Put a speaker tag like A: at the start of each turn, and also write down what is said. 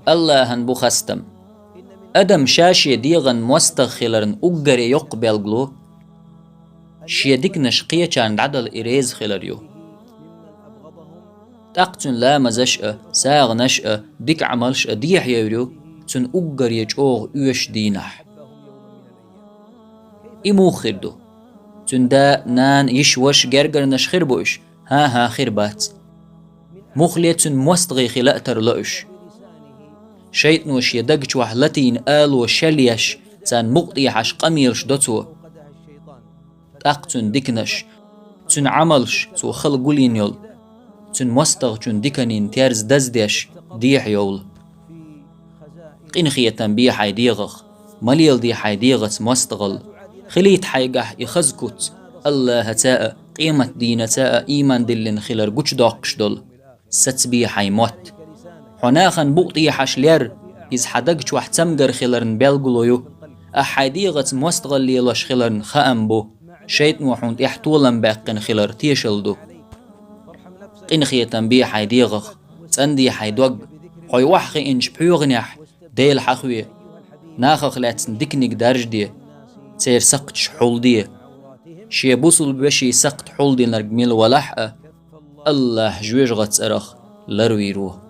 A: الله هن بخستم أدم شاشي ديغن مستغخلرن أقر يقبل قلو شيدك نشقية كان عدل إريز خلريو تقتن لا مزشأ ساغ نشأ ديك عملش ديح يوريو تن أقر يجوغ يوش دينح إمو خردو تن دا نان يشوش جرجر نشخر بوش ها خربات مخلية تن مستغي خلأتر لأش شيطن وش يدقش وحلتين آل وشليش تان مقطيحش قميرش دتو تقتن ديكنش تن عملش تو خلقولين يول تن مستغ تن ديكنين تيرز دزديش ديح يول قينخية تنبيه حيديغخ مليل دي حيديغت مستغل خليت حيقح يخزكت الله هتاء قيمة دين تاء إيمان دلن خلر قوش داقش دل ستبيه حيموت حناخن بقطيحش لير إز حدقش وحتمقر خلرن بيلقلويو أحيديغت مستغل ليلش خلرن خأم بو شيطن وحوند إحتولن باقن خلر تيشلدو قينخية تنبيه حيديغخ تندي حيدوغ حي وحخي إنش بيوغنيح ديل حخوية ناخخ لاتن ديكنيك دارج دي تير سقتش حول دي شي بوصل بشي سقت حول دي نرقميل ولحقة الله جويج غتسرخ لرويروه